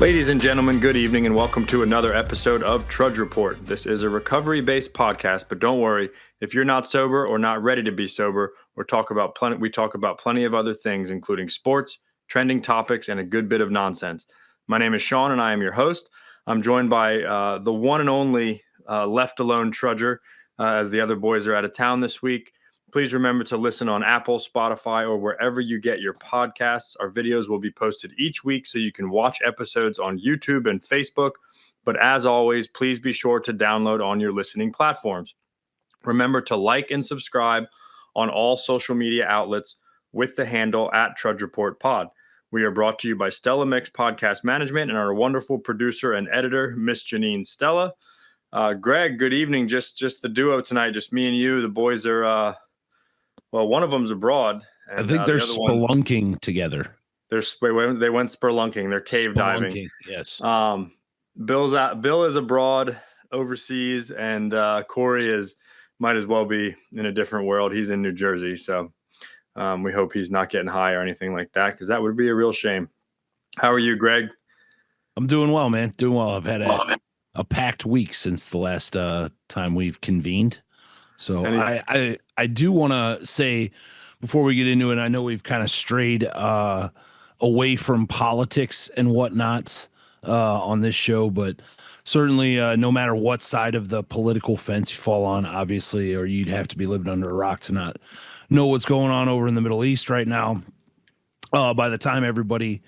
Ladies and gentlemen, good evening and welcome to another episode of Trudge Report. This is a recovery-based podcast, but don't worry, if you're not sober or not ready to be sober, we talk about plenty of other things, including sports, trending topics, and a good bit of nonsense. My name is Shawn and I am your host. I'm joined by the one and only left alone Trudger, as the other boys are out of town this week. Please remember to listen on Apple, Spotify, or wherever you get your podcasts. Our videos will be posted each week so you can watch episodes on YouTube and Facebook. But as always, please be sure to download on your listening platforms. Remember to like and subscribe on all social media outlets with the handle @TrudgeReportPod. We are brought to you by Stella Mix Podcast Management and our wonderful producer and editor, Miss Janine Stella. Greg, good evening. Just the duo tonight, just me and you. The boys are... Well, one of them's abroad. And, I think they're spelunking together. They went spelunking. They're cave diving. Yes. Bill is abroad overseas, and Corey might as well be in a different world. He's in New Jersey, so we hope he's not getting high or anything like that, because that would be a real shame. How are you, Greg? I'm doing well, man. Doing well. I've had a packed week since the last time we've convened. So I do want to say before we get into it, I know we've kind of strayed away from politics and whatnot on this show, but certainly no matter what side of the political fence you fall on, obviously, or you'd have to be living under a rock to not know what's going on over in the Middle East right now. By the time everybody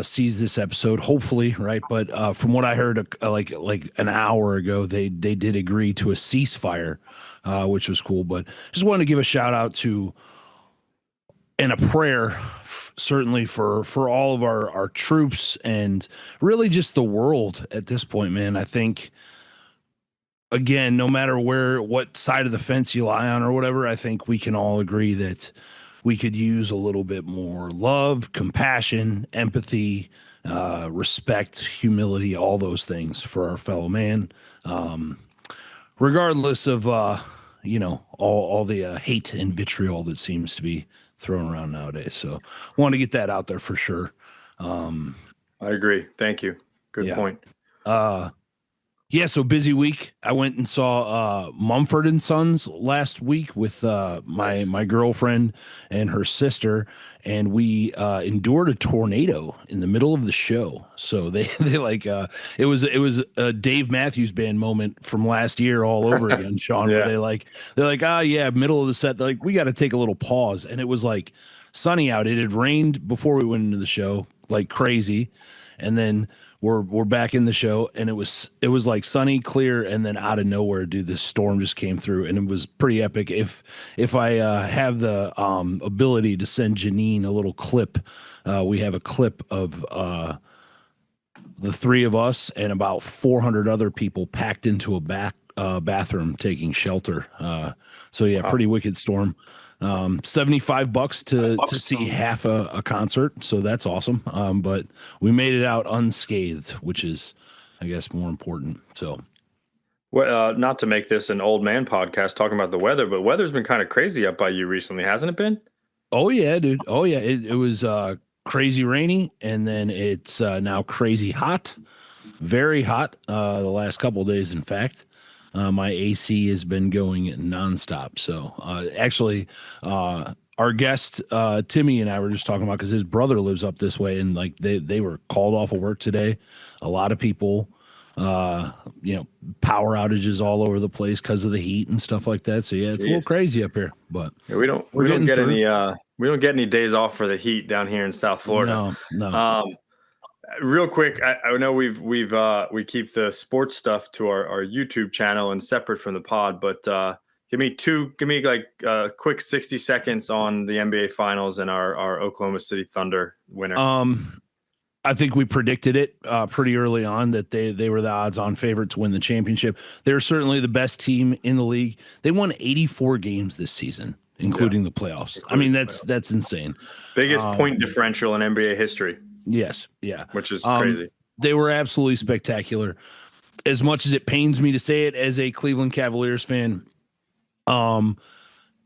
sees this episode, hopefully, right? But from what I heard, like an hour ago, they did agree to a ceasefire, which was cool. But just wanted to give a shout out to and a prayer, certainly for all of our troops and really just the world at this point, man. I think, again, no matter what side of the fence you lie on or whatever, I think we can all agree that we could use a little bit more love, compassion, empathy, respect, humility, all those things for our fellow man, regardless of, all the hate and vitriol that seems to be thrown around nowadays. So I want to get that out there for sure. I agree. Thank you. Good point. Yeah, so busy week. I went and saw Mumford & Sons last week with my girlfriend and her sister, and we endured a tornado in the middle of the show. So they like it was a Dave Matthews Band moment from last year all over again, Shawn. Yeah. Where they're like, middle of the set. They're like, we got to take a little pause, and it was like sunny out. It had rained before we went into the show like crazy, and then we're back in the show, and it was like sunny, clear, and then out of nowhere, dude, this storm just came through, and it was pretty epic. If I have the ability to send Janine a little clip, we have a clip of the three of us and about 400 other people packed into a bathroom taking shelter. So yeah, pretty wicked storm. $75 to see half a concert, so that's awesome. But we made it out unscathed, which is, I guess, more important. So, well, not to make this an old man podcast talking about the weather, but weather's been kind of crazy up by you recently, hasn't it been? Oh yeah, dude. Oh yeah, it was crazy rainy, and then it's now crazy hot, very hot. The last couple of days, in fact. My AC has been going nonstop. So actually, our guest Timmy and I were just talking about, because his brother lives up this way, and like they were called off of work today. A lot of people, power outages all over the place because of the heat and stuff like that. So yeah, it's a little crazy up here. But yeah, we don't get any days off for the heat down here in South Florida. No. Real quick, I know we keep the sports stuff to our YouTube channel and separate from the pod, but give me like a quick 60 seconds on the NBA Finals and our Oklahoma City Thunder winner. I think we predicted it pretty early on that they were the odds-on favorite to win the championship. They're certainly the best team in the league. They won 84 games this season, including the playoffs. I mean, that's insane. Biggest point differential in NBA history. Yes. Yeah. Which is crazy. They were absolutely spectacular. As much as it pains me to say it as a Cleveland Cavaliers fan,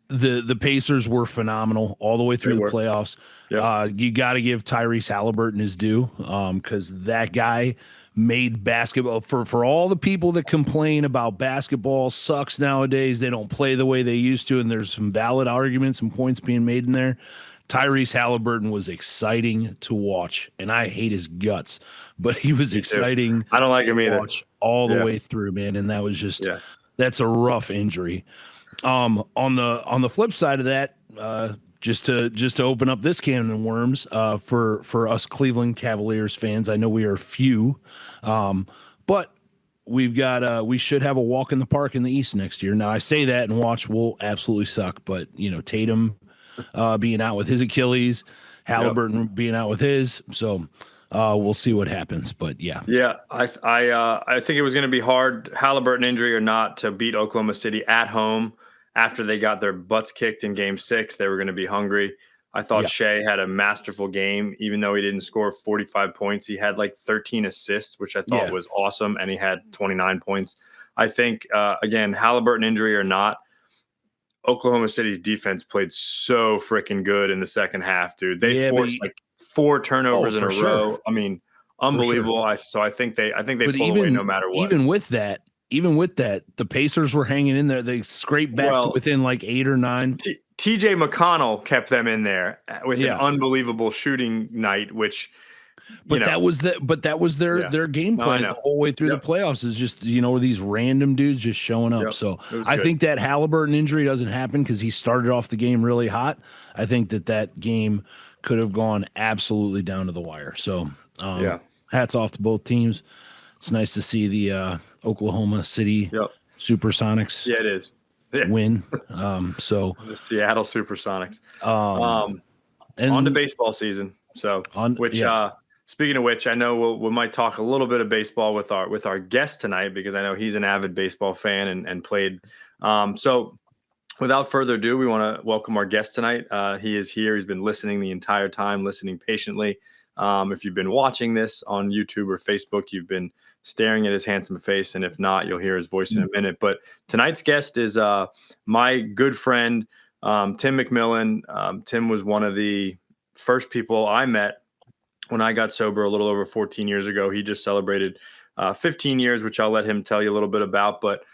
the Pacers were phenomenal all the way through the playoffs. Yep. You got to give Tyrese Halliburton his due, because that guy made basketball for all the people that complain about basketball sucks nowadays. They don't play the way they used to, and there's some valid arguments and points being made in there. Tyrese Halliburton was exciting to watch, and I hate his guts, but he was exciting. I don't like him either. Watch all the way through, man, and that was just that's a rough injury. On the flip side of that, just to open up this can of worms, for us Cleveland Cavaliers fans, I know we are few, but we should have a walk in the park in the East next year. Now I say that and watch will absolutely suck, but Tatum being out with his Achilles, Halliburton being out with his, so we'll see what happens. But I think it was going to be hard, Halliburton injury or not, to beat Oklahoma City at home. After they got their butts kicked in Game 6, they were going to be hungry. I thought Shea had a masterful game, even though he didn't score 45 points. He had like 13 assists, which I thought was awesome, and he had 29 points. I think, again, Halliburton injury or not, Oklahoma City's defense played so freaking good in the second half, dude. They forced like 4 turnovers in a row. I mean, unbelievable. So I think they pulled away no matter what. Even with that, the Pacers were hanging in there. They scraped back to within like 8 or 9. TJ McConnell kept them in there with an unbelievable shooting night, which that was their game plan the whole way through the playoffs, is just these random dudes just showing up. So I think that Halliburton injury doesn't happen because he started off the game really hot. I think that game could have gone absolutely down to the wire. So hats off to both teams. It's nice to see the Oklahoma City Supersonics win. So the Seattle Supersonics. And on to baseball season. So speaking of which, I know we might talk a little bit of baseball with our guest tonight, because I know he's an avid baseball fan and played. So without further ado, we want to welcome our guest tonight. He is here. He's been listening the entire time, listening patiently. If you've been watching this on YouTube or Facebook, you've been staring at his handsome face, and if not, you'll hear his voice in a minute. But tonight's guest is my good friend, Tim McMillan. Tim was one of the first people I met when I got sober a little over 14 years ago. He just celebrated 15 years, which I'll let him tell you a little bit about. But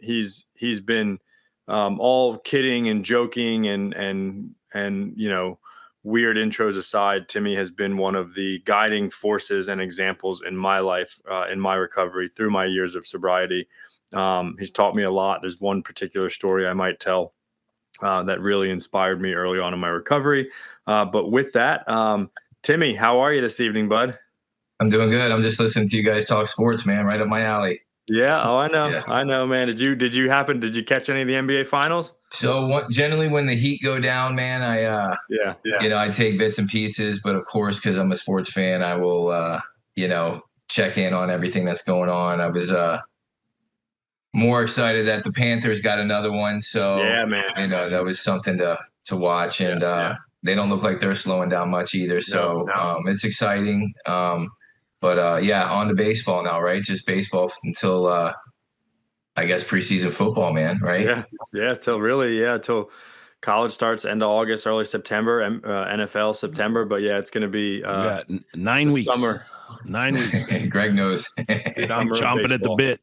he's been all kidding and joking and weird intros aside, Timmy has been one of the guiding forces and examples in my life, in my recovery through my years of sobriety. He's taught me a lot. There's one particular story I might tell that really inspired me early on in my recovery. But with that, Timmy, how are you this evening, bud? I'm doing good. I'm just listening to you guys talk sports, man. Right up my alley. Yeah. Oh, I know. Yeah. I know, man. Did you catch any of the NBA finals? So generally when the Heat go down, man, I take bits and pieces, but of course, cause I'm a sports fan, I will, check in on everything that's going on. I was, more excited that the Panthers got another one. So, man. That was something to watch, and, they don't look like they're slowing down much either. So, it's exciting. But on to baseball now, right? Just baseball until I guess preseason football, man, right? Till college starts end of August, early September, NFL September. But it's going to be 9 weeks. Summer. 9 weeks. Greg knows. I'm chomping at the bit.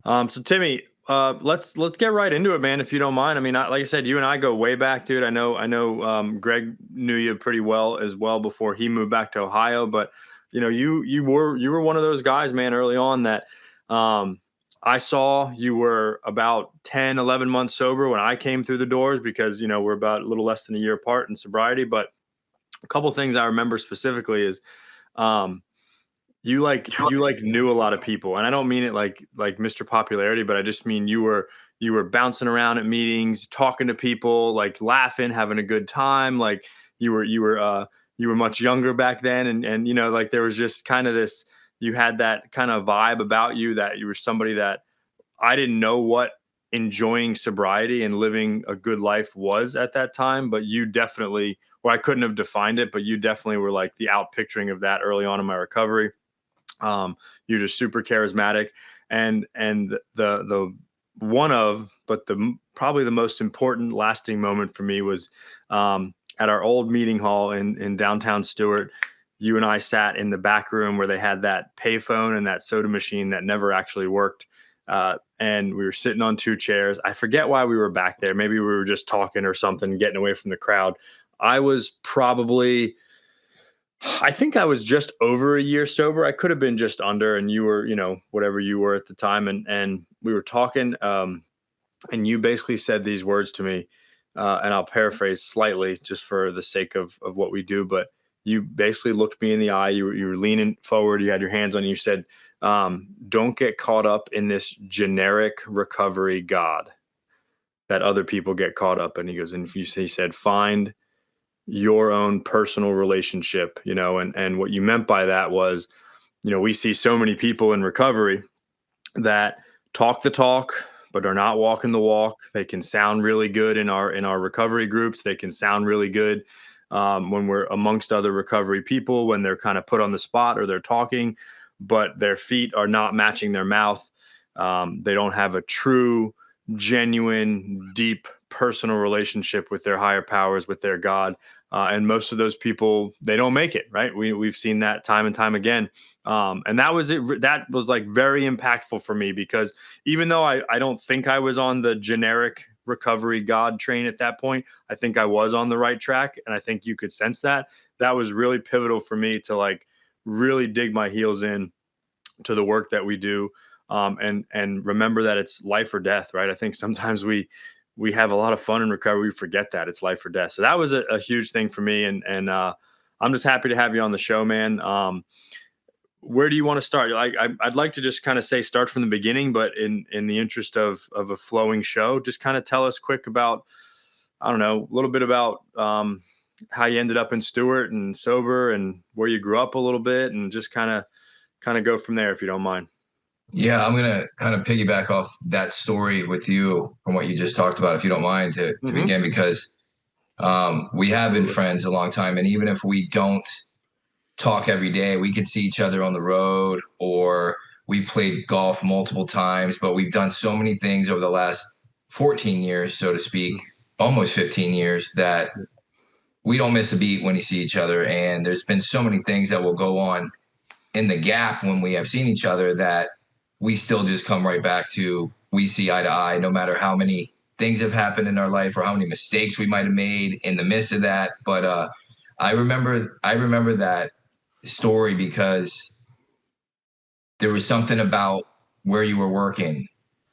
So Timmy, let's get right into it, man, if you don't mind. I mean, like I said, you and I go way back, dude. I know Greg knew you pretty well as well before he moved back to Ohio, but you were one of those guys, man, early on that I saw. You were about 10, 11 months sober when I came through the doors, because we're about a little less than a year apart in sobriety. But a couple of things I remember specifically is you knew a lot of people, and I don't mean it like Mr. Popularity, but I just mean you were bouncing around at meetings, talking to people, like laughing, having a good time. Like you were much younger back then, and like there was just kind of this. You had that kind of vibe about you that you were somebody that I didn't know what enjoying sobriety and living a good life was at that time, but you definitely, or I couldn't have defined it, but you definitely were like the out picturing of that early on in my recovery. You're just super charismatic, and the but probably the most important lasting moment for me was at our old meeting hall in downtown Stewart. You and I sat in the back room where they had that payphone and that soda machine that never actually worked. And we were sitting on two chairs. I forget why we were back there. Maybe we were just talking or something, getting away from the crowd. I think I was just over a year sober. I could have been just under, and you were, whatever you were at the time. And we were talking, and you basically said these words to me, and I'll paraphrase slightly just for the sake of what we do. But you basically looked me in the eye. You were leaning forward. You had your hands on you. You said, don't get caught up in this generic recovery God that other people get caught up in. He goes, and he said, find your own personal relationship, and what you meant by that was, we see so many people in recovery that talk the talk, but are not walking the walk. They can sound really good in our recovery groups. They can sound really good when we're amongst other recovery people, when they're kind of put on the spot or they're talking, but their feet are not matching their mouth. They don't have a true, genuine, deep personal relationship with their higher powers, with their God. And most of those people, they don't make it, right? We've seen that time and time again. And that was it. That was like very impactful for me, because even though I don't think I was on the generic recovery God train at that point, I think I was on the right track. And I think you could sense that. That was really pivotal for me to like really dig my heels in to the work that we do. And remember that it's life or death, right? I think sometimes we have a lot of fun in recovery. We forget that it's life or death. So that was a huge thing for me. And I'm just happy to have you on the show, man. Where do you want to start? I'd like to just kind of say start from the beginning, but in the interest of a flowing show, just kind of tell us quick about, I don't know, a little bit about how you ended up in Stewart and sober and where you grew up a little bit, and just kind of go from there, if you don't mind. Yeah, I'm going to kind of piggyback off that story with you from what you just talked about, if you don't mind, to begin, because we have been friends a long time. And even if we don't talk every day, we could see each other on the road, or we played golf multiple times, but we've done so many things over the last 14 years, so to speak, almost 15 years, that we don't miss a beat when we see each other. And there's been so many things that will go on in the gap when we have seen each other that we still just come right back to, we see eye to eye, no matter how many things have happened in our life or how many mistakes we might have made in the midst of that. But I remember that story because there was something about where you were working,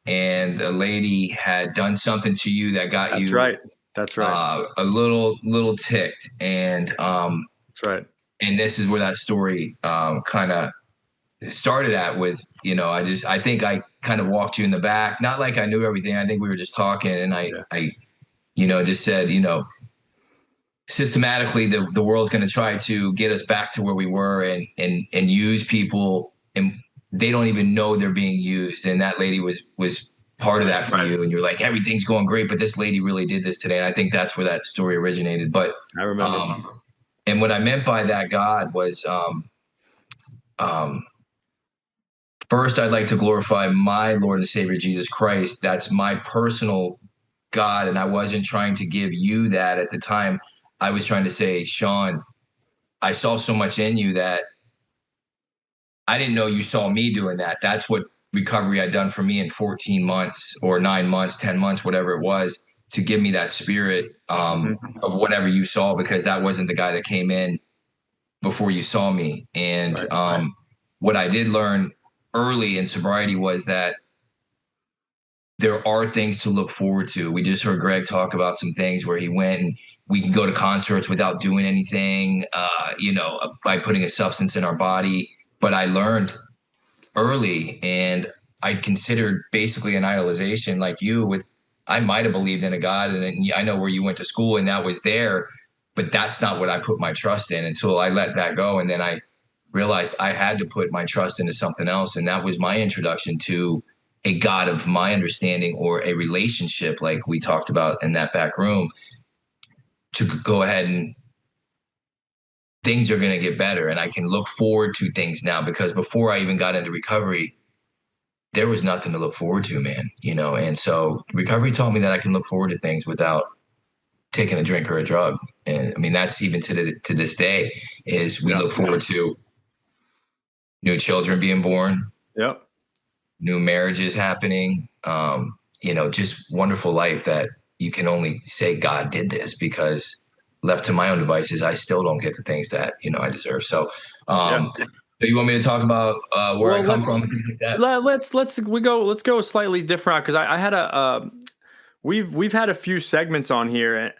and a lady had done something to you that got you. That's right. A little ticked. And that's right. And this is where that story kind of started at with, I think I kind of walked you in the back, not like I knew everything. I think we were just talking, and I just said, systematically the world's going to try to get us back to where we were and use people, and they don't even know they're being used. And that lady was part of that for you. And you're like, everything's going great, but this lady really did this today. And I think that's where that story originated. But I remember. And what I meant by that God was, first, I'd like to glorify my Lord and Savior, Jesus Christ. That's my personal God. And I wasn't trying to give you that at the time. I was trying to say, Shawn, I saw so much in you that I didn't know you saw me doing that. That's what recovery had done for me in 14 months or 9 months, 10 months, whatever it was, to give me that spirit of whatever you saw, because that wasn't the guy that came in before you saw me. And what I did learn early in sobriety was that there are things to look forward to. We just heard Greg talk about some things where he went and we can go to concerts without doing anything, by putting a substance in our body. But I learned early, and I considered basically an idolization like you. I might have believed in a God, and I know where you went to school and that was there, but that's not what I put my trust in until I let that go. And then I realized I had to put my trust into something else. And that was my introduction to a God of my understanding, or a relationship like we talked about in that back room, to go ahead and things are going to get better. And I can look forward to things now, because before I even got into recovery, there was nothing to look forward to, man, and so recovery taught me that I can look forward to things without taking a drink or a drug. And I mean, that's even to this day is we look forward to new children being born. Yep. New marriages happening. Just wonderful life that you can only say God did this, because left to my own devices, I still don't get the things that, I deserve. So, so you want me to talk about where I come from? Let's go slightly different, because I had we've had a few segments on here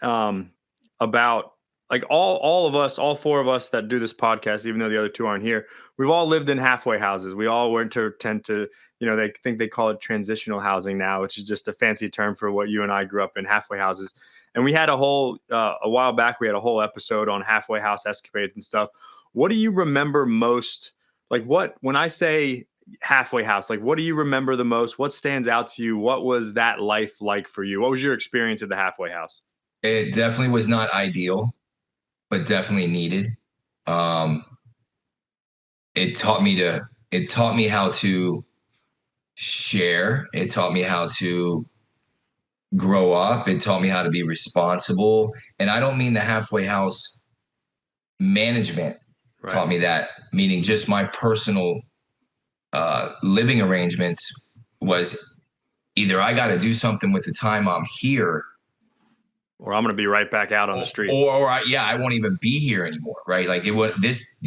about, like, all of us, all four of us that do this podcast, even though the other two aren't here, we've all lived in halfway houses. We all tend to, they think they call it transitional housing now, which is just a fancy term for what you and I grew up in, halfway houses. And we had a while back, we had a whole episode on halfway house escapades and stuff. What do you remember most? Like, when I say halfway house, like, what do you remember the most? What stands out to you? What was that life like for you? What was your experience at the halfway house? It definitely was not ideal, but definitely needed. It taught me how to share. It taught me how to grow up. It taught me how to be responsible. And I don't mean the halfway house management taught me that, meaning just my personal living arrangements was either I got to do something with the time I'm here, or I'm going to be right back out on the street, or I won't even be here anymore. Right. Like it was this,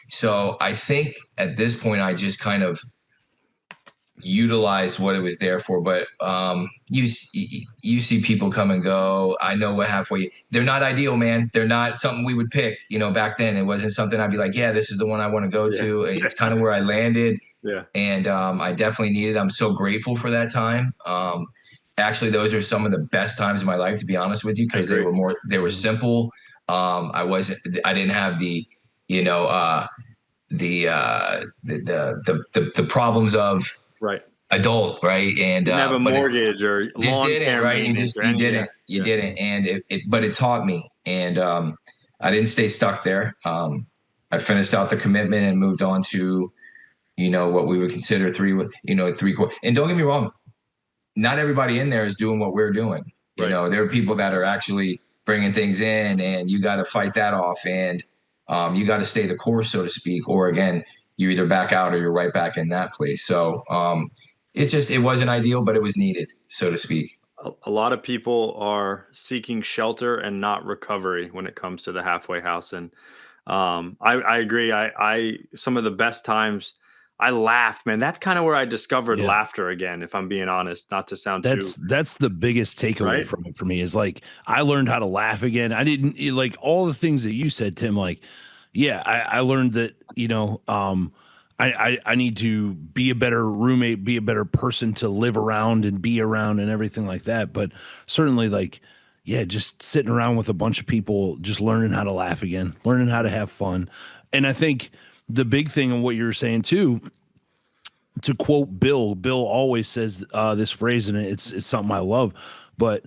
so I think at this point I just kind of utilized what it was there for. But you see people come and go. I know what they're not ideal, man. They're not something we would pick, back then. It wasn't something I'd be like, yeah, this is the one I want to go to. It's kind of where I landed. Yeah. And I definitely needed, I'm so grateful for that time. Actually, those are some of the best times of my life, to be honest with you, because they were simple. I didn't have the problems of adult, right? And didn't have a mortgage or just didn't, right? You didn't. And but it taught me, and I didn't stay stuck there. I finished out the commitment and moved on to, what we would consider three. And don't get me wrong, not everybody in there is doing what we're doing. There are people that are actually bringing things in, and you got to fight that off, and you got to stay the course, so to speak, or again, you either back out or you're right back in that place. So it wasn't ideal, but it was needed, so to speak. A lot of people are seeking shelter and not recovery when it comes to the halfway house. And I agree. I some of the best times I laughed, man. That's kind of where I discovered laughter again, if I'm being honest, not to sound that's the biggest takeaway from it for me, is like, I learned how to laugh again. I didn't like all the things that you said, Tim, like, I learned that, I need to be a better roommate, be a better person to live around and be around and everything like that. But certainly, like, just sitting around with a bunch of people, just learning how to laugh again, learning how to have fun. And I think the big thing in what you were saying too, to quote Bill always says this phrase, and it's something I love, but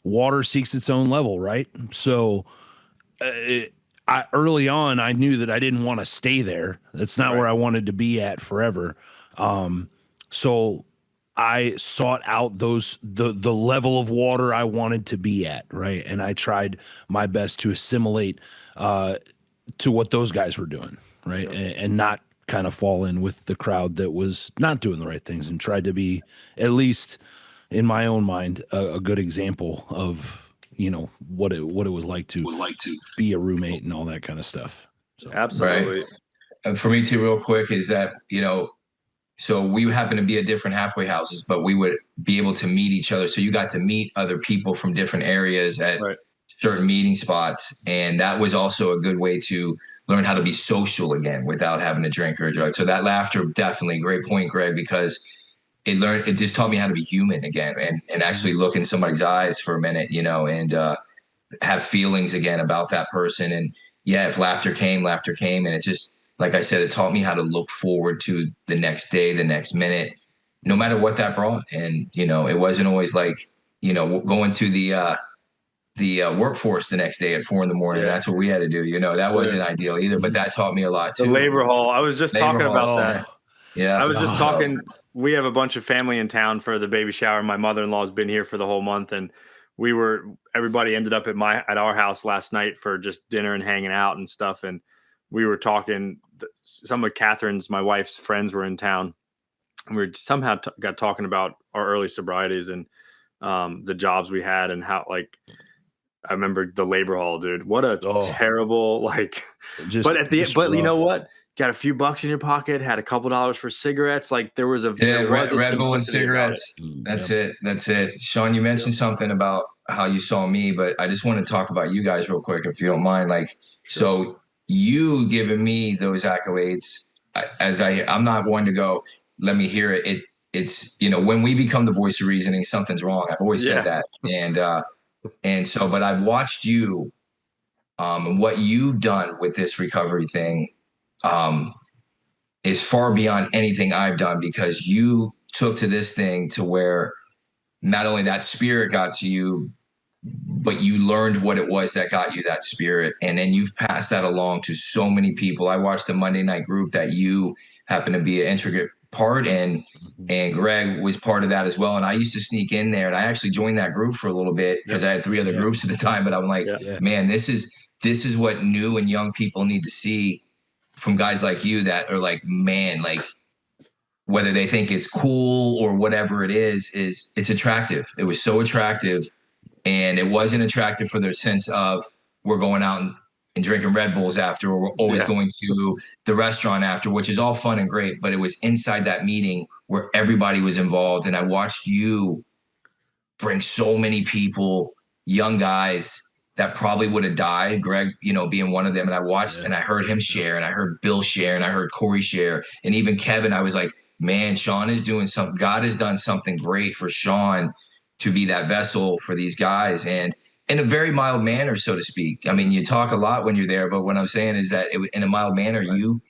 water seeks its own level, right? So early on, I knew that I didn't want to stay there. That's not where I wanted to be at forever. So I sought out the level of water I wanted to be at, right? And I tried my best to assimilate to what those guys were doing, right? And not kind of fall in with the crowd that was not doing the right things, and tried to be, at least in my own mind, a good example of, what it was like to be a roommate and all that kind of stuff. So. Absolutely. Right. And for me too, real quick, is that, so we happen to be at different halfway houses, but we would be able to meet each other. So you got to meet other people from different areas at certain meeting spots. And that was also a good way to learn how to be social again without having a drink or a drug. So that laughter, definitely, great point, Greg, because it just taught me how to be human again, and actually look in somebody's eyes for a minute, and have feelings again about that person. And if laughter came, and it just, like I said, it taught me how to look forward to the next day, the next minute, no matter what that brought. And, it wasn't always like, going to the workforce the next day at 4 a.m. That's what we had to do. That wasn't ideal either, but that taught me a lot too. The labor hall. I was just talking about that. Yeah. I was just talking we have a bunch of family in town for the baby shower. My mother-in-law has been here for the whole month, and everybody ended up at our house last night for just dinner and hanging out and stuff. And we were talking, some of Catherine's, my wife's friends were in town, and we somehow got talking about our early sobrieties and the jobs we had, and how, like, I remember the labor hall, dude. What a terrible, like, but you know what? Got a few bucks in your pocket, had a couple dollars for cigarettes. Like, there was a Red Bull and cigarettes. That's it. Shawn, you mentioned something about how you saw me, but I just want to talk about you guys real quick, if you don't mind. Like, so you giving me those accolades, I'm not one to go, let me hear it. It's, when we become the voice of reasoning, something's wrong. I've always said that. And so, but I've watched you, and what you've done with this recovery thing, is far beyond anything I've done, because you took to this thing to where not only that spirit got to you, but you learned what it was that got you that spirit. And then you've passed that along to so many people. I watched the Monday night group that you happen to be an intricate part, and Greg was part of that as well. And I used to sneak in there, and I actually joined that group for a little bit because I had 3 other groups at the time. But I'm like, man, this is what new and young people need to see from guys like you that are like, man, like, whether they think it's cool or whatever it is it's attractive. It was so attractive, and it wasn't attractive for their sense of, we're going out and drinking Red Bulls after, or we're always going to the restaurant after, which is all fun and great. But it was inside that meeting where everybody was involved. And I watched you bring so many people, young guys that probably would have died, Greg, being one of them. And I watched and I heard him share, and I heard Bill share, and I heard Corey share, and even Kevin. I was like, man, Shawn is doing something. God has done something great for Shawn to be that vessel for these guys, and in a very mild manner, so to speak. I mean, you talk a lot when you're there, but what I'm saying is that in a mild manner, you,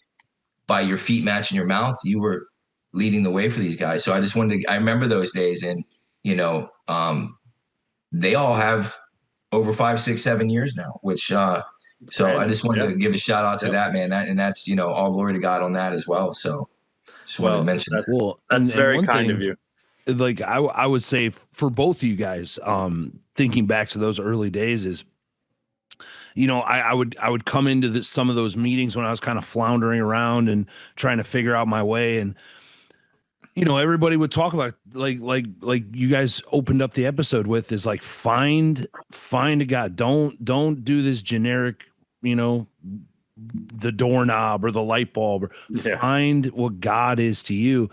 by your feet matching your mouth, you were leading the way for these guys. So I just I remember those days, and, they all have over 5, 6, 7 years now, which, I just wanted to give a shout out to that, man. That's, all glory to God on that as well. So just wanted to mention that. Well, that's very kind of you. Like, I would say for both of you guys, thinking back to those early days is, I would come into some of those meetings when I was kind of floundering around and trying to figure out my way. And, everybody would talk about, like you guys opened up the episode with, is like, find a God. Don't do this generic, the doorknob or the light bulb. Find what God is to you.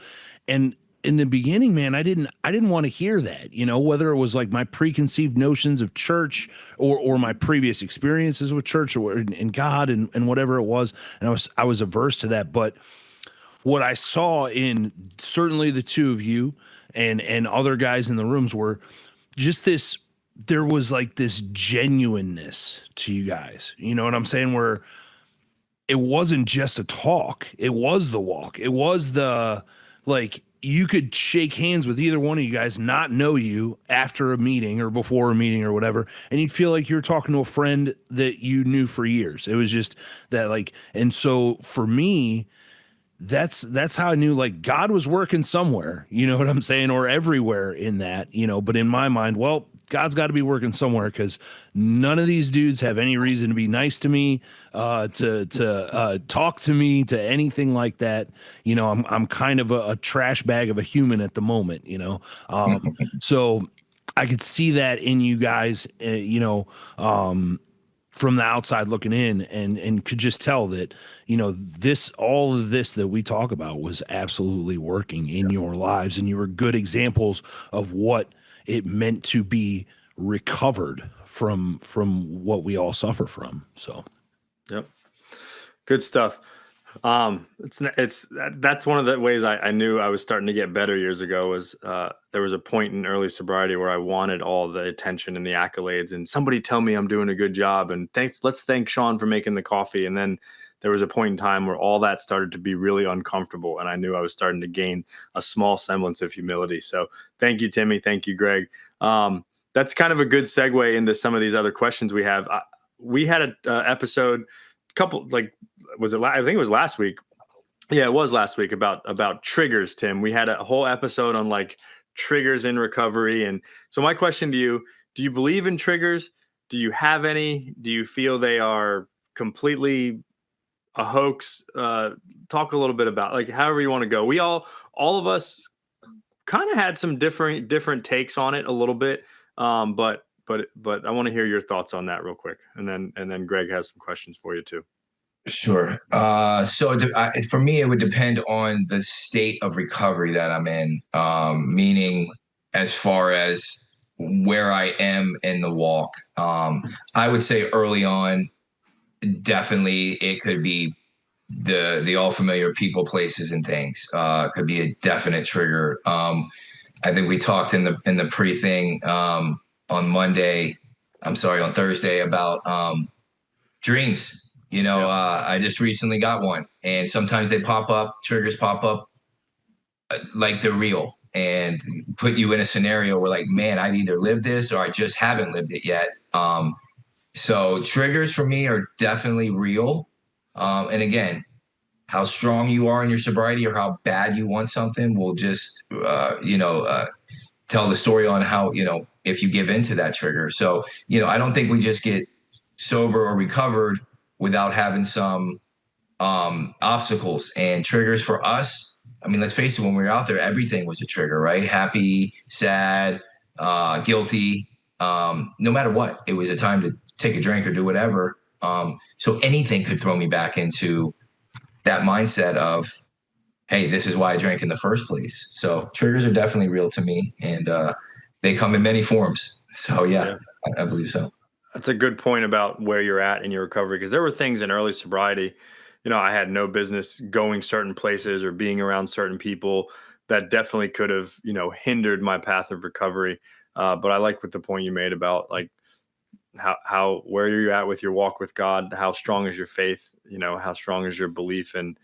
And in the beginning, man, I didn't want to hear that, whether it was like my preconceived notions of church or my previous experiences with church or in God and whatever it was. And I was averse to that. But what I saw in certainly the two of you and other guys in the rooms were just this, there was like this genuineness to you guys. You know what I'm saying? Where it wasn't just a talk. It was the walk. It was the, like, you could shake hands with either one of you guys, not know you after a meeting or before a meeting or whatever, and you'd feel like you were talking to a friend that you knew for years. It was just that, like, and so for me, that's how I knew, like, God was working somewhere, you know what I'm saying, or everywhere in that, but in my mind, well, God's got to be working somewhere, because none of these dudes have any reason to be nice to me, to talk to me, to anything like that. I'm kind of a trash bag of a human at the moment, so I could see that in you guys, from the outside looking in, and could just tell that, all of this that we talk about was absolutely working in your lives, and you were good examples of what it meant to be recovered from what we all suffer from. So, yep. Good stuff. That's one of the ways I knew I was starting to get better years ago was, there was a point in early sobriety where I wanted all the attention and the accolades, and somebody tell me I'm doing a good job, and let's thank Shawn for making the coffee. And then there was a point in time where all that started to be really uncomfortable, and I knew I was starting to gain a small semblance of humility. So thank you, Timmy. Thank you, Greg. That's kind of a good segue into some of these other questions we have. We had an episode, I think it was last week, Yeah, it was last week about triggers, Tim. We had a whole episode on like triggers in recovery. And so my question to you, do you believe in triggers? Do you have any? Do you feel they are completely a hoax? Talk a little bit about like however you want to go. We all of us kind of had some different takes on it a little bit. But I want to hear your thoughts on that real quick. And then Greg has some questions for you too. Sure. For me, it would depend on the state of recovery that I'm in, meaning as far as where I am in the walk. I would say early on, definitely it could be the all familiar people, places, and things. Could be a definite trigger. I think we talked in the pre-thing on Thursday about dreams. I just recently got one, and sometimes triggers pop up like they're real and put you in a scenario where like, man, I've either lived this or I just haven't lived it yet. So triggers for me are definitely real. And again, how strong you are in your sobriety or how bad you want something will just, tell the story on how, if you give into that trigger. So, I don't think we just get sober or recovered without having some obstacles and triggers for us. I mean, let's face it, when we were out there, everything was a trigger, right? Happy, sad, guilty, no matter what. It was a time to take a drink or do whatever. So anything could throw me back into that mindset of, hey, this is why I drank in the first place. So triggers are definitely real to me, and they come in many forms. So yeah. I believe so. That's a good point about where you're at in your recovery, because there were things in early sobriety, I had no business going certain places or being around certain people that definitely could have, hindered my path of recovery. But I like what the point you made about like where you're at with your walk with God, how strong is your faith, how strong is your belief, and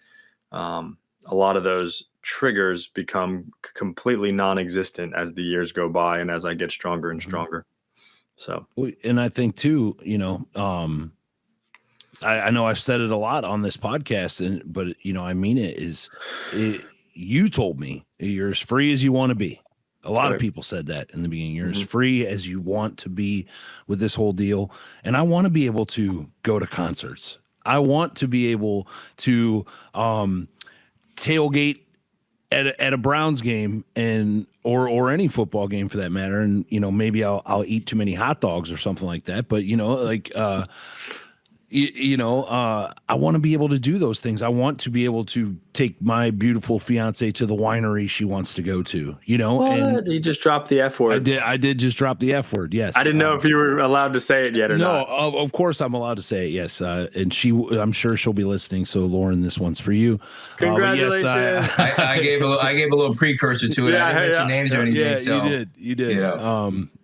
a lot of those triggers become completely non-existent as the years go by and as I get stronger and stronger. So, and I think too, I know I've said it a lot on this podcast, but I mean you told me you're as free as you want to be. A lot of people said that in the beginning. You're as free as you want to be with this whole deal. And I want to be able to go to concerts. I want to be able to tailgate at a Browns game or any football game for that matter. And, maybe I'll eat too many hot dogs or something like that. But, I want to be able to do those things. I want to be able to take my beautiful fiance to the winery she wants to go to, and you just dropped the F word. I did just drop the F word. Yes. I didn't know if you were allowed to say it yet or not. No, of course I'm allowed to say it. Yes. And I'm sure she'll be listening. So Lauren, this one's for you. Congratulations. Yes, I gave a little precursor to it. I didn't mention names or anything. Yeah, so you did.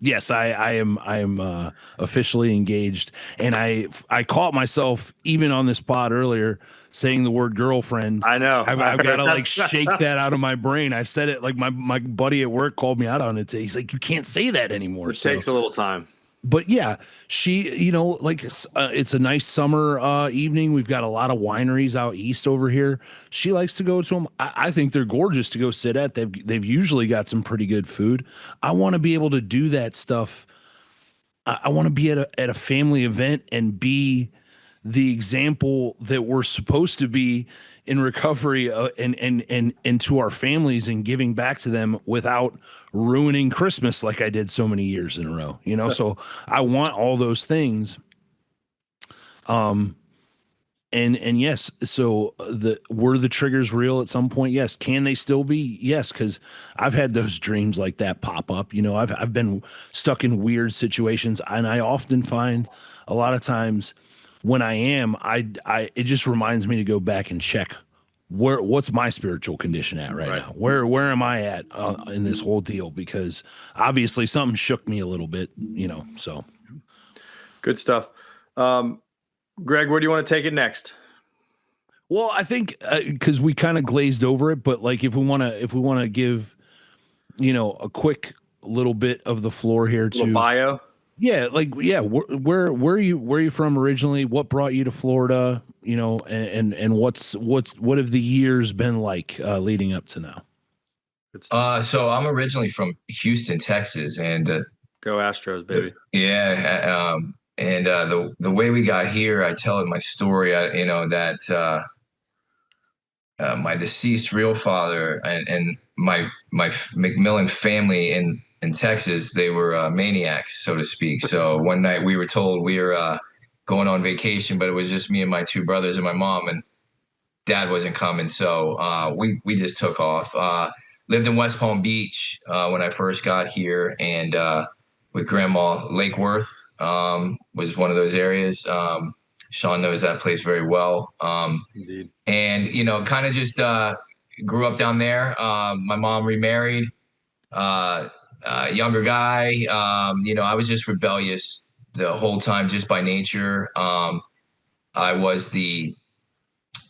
Yes, I am officially engaged, and I caught myself even on this pod earlier saying the word girlfriend. I know. I've got to shake that out of my brain. I've said it, like my buddy at work called me out on it. He's like, you can't say that anymore. It takes a little time. But yeah, she, it's a nice summer evening. We've got a lot of wineries out east over here. She likes to go to them. I think they're gorgeous to go sit at. They've usually got some pretty good food. I want to be able to do that stuff. I want to be at a family event and be the example that we're supposed to be in recovery and to our families and giving back to them without ruining Christmas like I did so many years in a row, So I want all those things. And yes, so were the triggers real at some point? Yes. Can they still be? Yes. Cause I've had those dreams like that pop up, I've been stuck in weird situations, and I often find a lot of times when I am, it just reminds me to go back and check what's my spiritual condition at right now? Where am I at in this whole deal? Because obviously something shook me a little bit, so. Good stuff. Greg, where do you want to take it next? Well, I think because we kind of glazed over it, but like if we want to give, a quick little bit of the floor here to bio. Yeah, where are you from originally? What brought you to Florida? and what have the years been like leading up to now? So I'm originally from Houston, Texas, and go Astros, baby. Yeah. And the way we got here, I tell it my story, that my deceased real father and my McMillan family in Texas, they were maniacs, so to speak. So one night we were told we were going on vacation, but it was just me and my two brothers and my mom, and dad wasn't coming. So we just took off. Lived in West Palm Beach when I first got here, and with Grandma. Lake Worth was one of those areas. Shawn knows that place very well. Indeed. And, kind of just grew up down there. My mom remarried, younger guy. I was just rebellious the whole time just by nature. I was the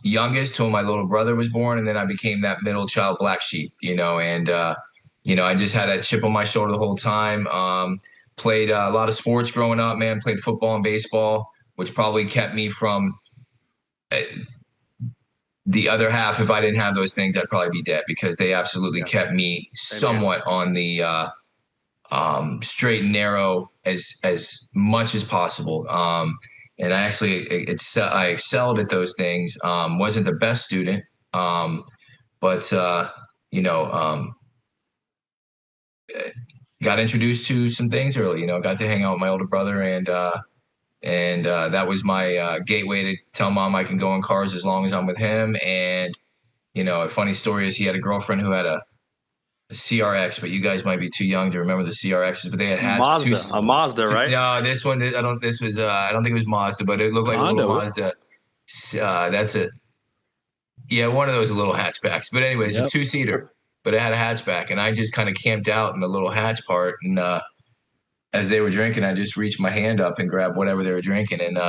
youngest till my little brother was born, and then I became that middle child, black sheep, and I just had a chip on my shoulder the whole time. Played a lot of sports growing up, man. Played football and baseball, which probably kept me from the other half. If I didn't have those things, I'd probably be dead, because they absolutely kept me somewhat on the straight and narrow as much as possible. And I actually I excelled at those things. Wasn't the best student, but got introduced to some things early. Got to hang out with my older brother, and that was my gateway to tell mom I can go in cars as long as I'm with him. And a funny story is he had a girlfriend who had a CRX, but you guys might be too young to remember the CRXs, but they had a Mazda, right? No, this one, I don't think it was Mazda, but it looked like a little Mazda. That's it. Yeah, one of those little hatchbacks. But anyways, a 2-seater, but it had a hatchback, and I just kind of camped out in the little hatch part. And as they were drinking, I just reached my hand up and grabbed whatever they were drinking, and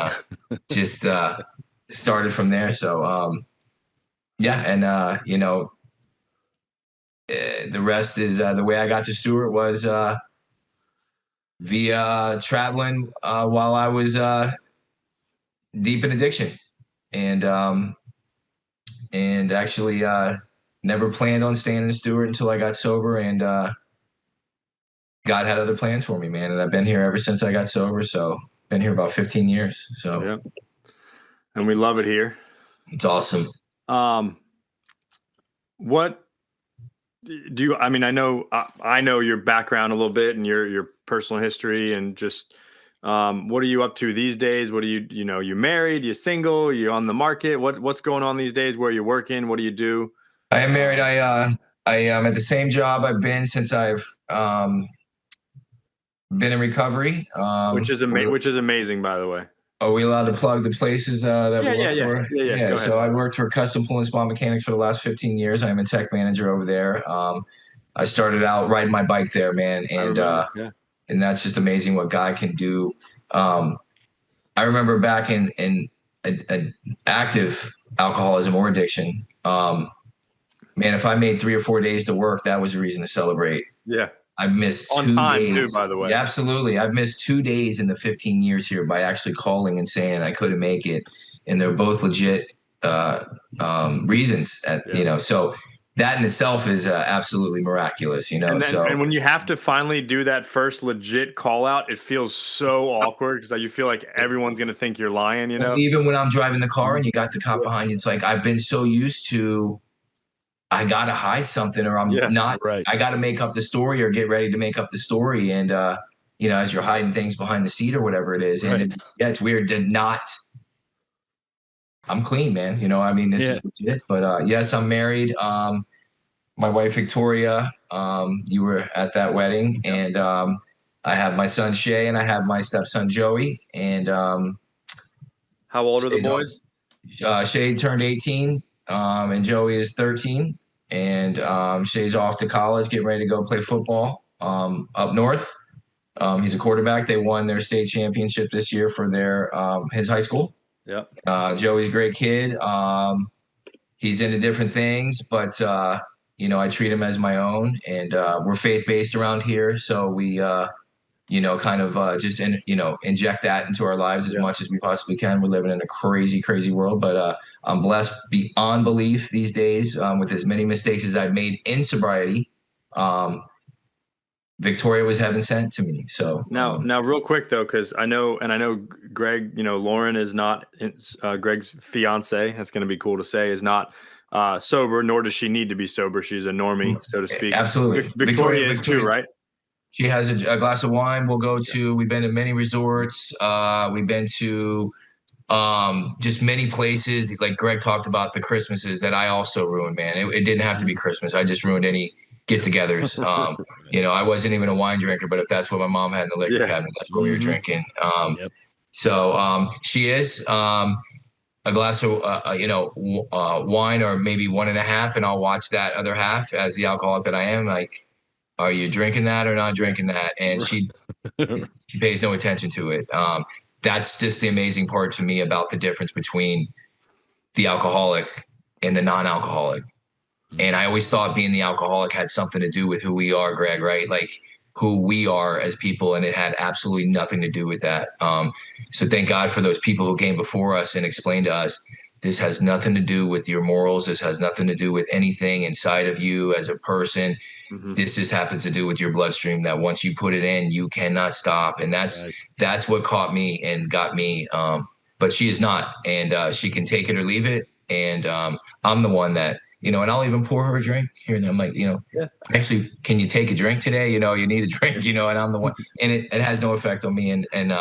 just started from there. So, the rest is the way I got to Stewart was via traveling while I was deep in addiction, and actually never planned on staying in Stewart until I got sober, and God had other plans for me, man. And I've been here ever since I got sober. So been here about 15 years. So yeah, and we love it here. It's awesome. What do you? I mean, I know your background a little bit and your personal history, and just what are you up to these days? What are you married? You single? You on the market? What's going on these days? Where are you working? What do you do? I am married. I am at the same job I've been since I've been in recovery, which is amazing, by the way. Are we allowed to plug the places that we work for? Yeah. So I worked for Custom Pull and Spawn Mechanics for the last 15 years. I'm a tech manager over there. I started out riding my bike there, man, and and that's just amazing what God can do. I remember back in active alcoholism or addiction, man, if I made 3 or 4 days to work, that was a reason to celebrate. Yeah. I've missed on 2 time days. too, by the way. Yeah, absolutely. I've missed 2 days in the 15 years here by actually calling and saying I couldn't make it. And they're both legit reasons, so that in itself is absolutely miraculous, And when you have to finally do that first legit call out, it feels so awkward because you feel like everyone's going to think you're lying, Even when I'm driving the car and you got the cop behind you, it's like I've been so used to I got to hide something, or I'm not right. I got to make up the story or get ready to make up the story. And, as you're hiding things behind the seat or whatever it is. Right. And it's weird to not, I'm clean, man. This is legit, but yes, I'm married. My wife, Victoria, you were at that wedding, and I have my son, Shay, and I have my stepson, Joey. And how old are the boys? Shay turned 18. And Joey is 13, and Shay's off to college, getting ready to go play football up north. He's a quarterback. They won their state championship this year for his high school. Yeah. Joey's a great kid. He's into different things, but I treat him as my own, and we're faith-based around here. So we kind of just inject that into our lives as much as we possibly can. We're living in a crazy, crazy world, but I'm blessed beyond belief these days with as many mistakes as I've made in sobriety. Victoria was heaven sent to me. So now real quick though, because I know Greg, Lauren is not Greg's fiance. That's going to be cool to say, is not sober, nor does she need to be sober. She's a normie, so to speak. Absolutely. Victoria is too, right? She has a glass of wine. We've been to many resorts. We've been to just many places. Like Greg talked about the Christmases that I also ruined, man. It didn't have to be Christmas. I just ruined any get-togethers. I wasn't even a wine drinker, but if that's what my mom had in the liquor cabinet, that's what we were drinking. So she is a glass of wine, or maybe 1.5, and I'll watch that other half as the alcoholic that I am. Like, are you drinking that or not drinking that? And she pays no attention to it. That's just the amazing part to me about the difference between the alcoholic and the non-alcoholic. And I always thought being the alcoholic had something to do with who we are, Greg, right? Like who we are as people. And it had absolutely nothing to do with that. So thank God for those people who came before us and explained to us, this has nothing to do with your morals. This has nothing to do with anything inside of you as a person. This just happens to do with your bloodstream, that once you put it in, you cannot stop. And that's what caught me and got me. But she is not, and she can take it or leave it. And I'm the one that, and I'll even pour her a drink here and there. I'm like, actually, can you take a drink today? You need a drink, and I'm the one, and it has no effect on me. And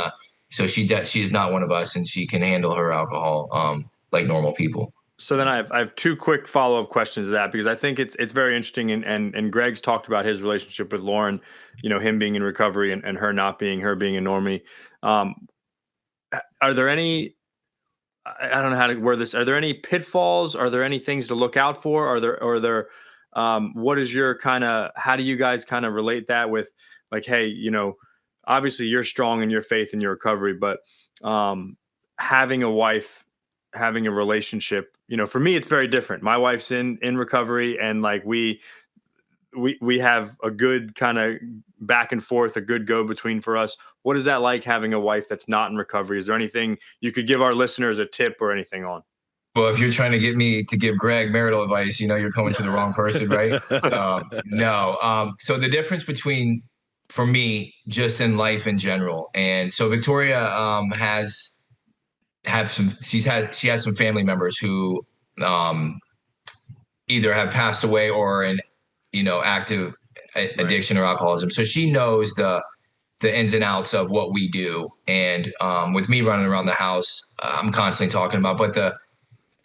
so she is not one of us, and she can handle her alcohol like normal people. So then I have two quick follow-up questions to that, because I think it's very interesting. And Greg's talked about his relationship with Lauren, him being in recovery and her not being, her being a normie. Are there any, I don't know how to word this. Are there any pitfalls? Are there any things to look out for? What is your how do you guys kind of relate that with, like, hey, obviously you're strong in your faith and your recovery, but having a wife, having a relationship, for me, it's very different. My wife's in recovery, and like we have a good kind of back and forth, a good go between for us. What is that like, having a wife that's not in recovery? Is there anything you could give our listeners a tip or anything on? Well, if you're trying to get me to give Greg marital advice, you're coming to the wrong person, right? No. So the difference between, for me, just in life in general, and so Victoria she has some family members who either have passed away or in active addiction or alcoholism. So she knows the ins and outs of what we do. And with me running around the house, I'm constantly talking about. But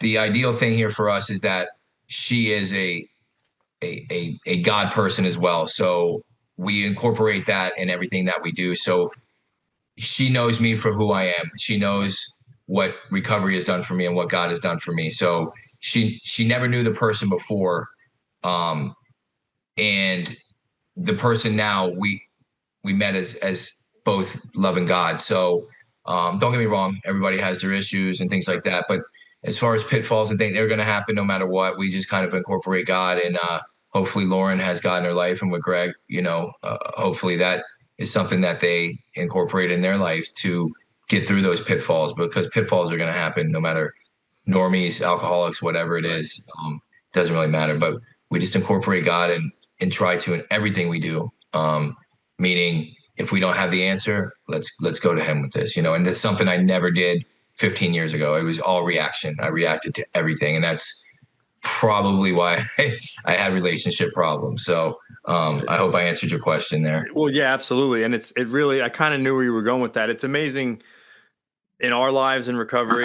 the ideal thing here for us is that she is a God person as well. So we incorporate that in everything that we do. So she knows me for who I am. She knows what recovery has done for me and what God has done for me. So she never knew the person before. And the person now we met as both loving God. So don't get me wrong, everybody has their issues and things like that. But as far as pitfalls and things, they're going to happen no matter what. We just kind of incorporate God, and hopefully Lauren has God in her life, and with Greg, hopefully that is something that they incorporate in their life to get through those pitfalls, because pitfalls are going to happen no matter normies, alcoholics, whatever it is. Doesn't really matter, but we just incorporate God and try to in everything we do. Meaning, if we don't have the answer, let's go to him with this, and that's something I never did 15 years ago. It was all reaction. I reacted to everything. And that's probably why I had relationship problems. So I hope I answered your question there. Well, yeah, absolutely. And it really, I kind of knew where you were going with that. It's amazing in our lives in recovery,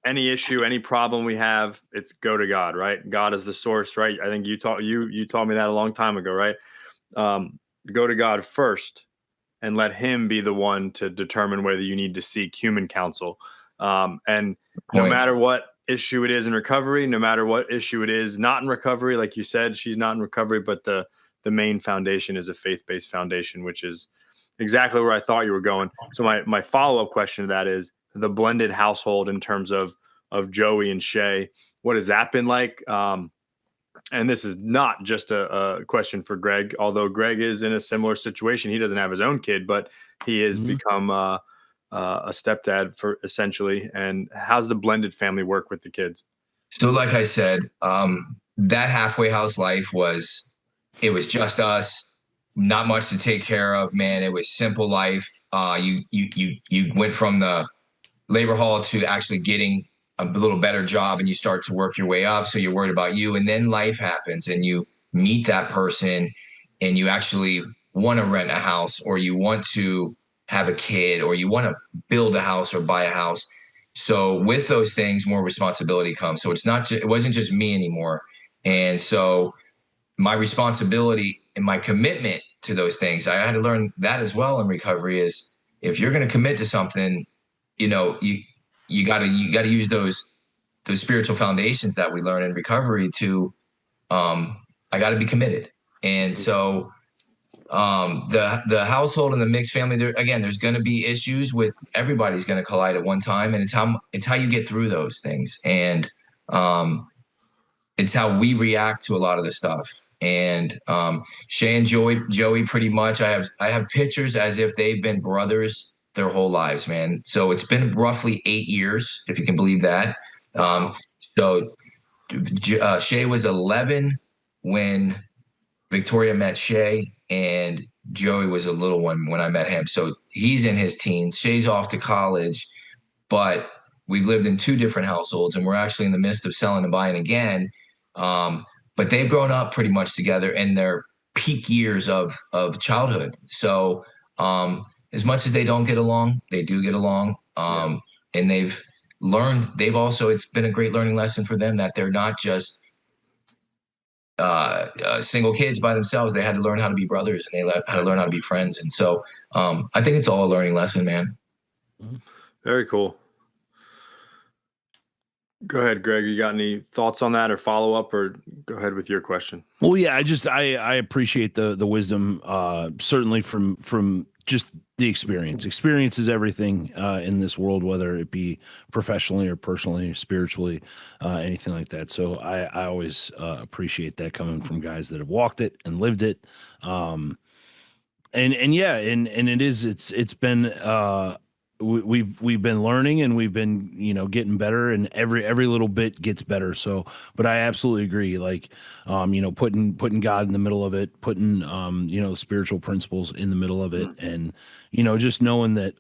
any issue, any problem we have, it's go to God, right? God is the source, right? I think you taught me that a long time ago, right? Go to God first and let him be the one to determine whether you need to seek human counsel. And no matter what issue it is in recovery, no matter what issue it is not in recovery, like you said, she's not in recovery, but the main foundation is a faith-based foundation, which is exactly where I thought you were going. So my follow-up question to that is the blended household in terms of Joey and Shay. What has that been like? and this is not just a question for Greg, although Greg is in a similar situation. He doesn't have his own kid, but he has become a stepdad for essentially. And how's the blended family work with the kids? So like I said, that halfway house life it was just us, not much to take care of, man. It was simple life. You went from the labor hall to actually getting a little better job, and you start to work your way up. So you're worried about you. And then life happens and you meet that person and you actually want to rent a house, or you want to have a kid, or you want to build a house or buy a house. So with those things, more responsibility comes. So it wasn't just me anymore. And so my responsibility and my commitment to those things, I had to learn that as well in recovery, is if you're going to commit to something, you gotta use those spiritual foundations that we learn in recovery to, I gotta be committed. And so, the household and the mixed family, there's going to be issues with everybody's going to collide at one time. And it's how you get through those things. And, it's how we react to a lot of the stuff. And, Shay and Joey, pretty much, I have pictures as if they've been brothers their whole lives, man. So it's been roughly 8 years, if you can believe that. So Shay was 11 when Victoria met Shay, and Joey was a little one when I met him. So he's in his teens. Shay's off to college, but we've lived in 2 different households, and we're actually in the midst of selling and buying again. But they've grown up pretty much together in their peak years of childhood. So, as much as they don't get along, they do get along. And it's been a great learning lesson for them that they're not just single kids by themselves. They had to learn how to be brothers, and they had to learn how to be friends. And so I think it's all a learning lesson, man. Very cool. Go ahead, Greg. You got any thoughts on that or follow up, or go ahead with your question? Well, yeah, I appreciate the wisdom, certainly from just the experience. Experience is everything in this world, whether it be professionally or personally or spiritually, anything like that. So I always appreciate that coming from guys that have walked it and lived it. And it's been we've been learning, and we've been getting better, and every little bit gets better. So, but I absolutely agree. Like, putting God in the middle of it, putting the spiritual principles in the middle of it, and just knowing that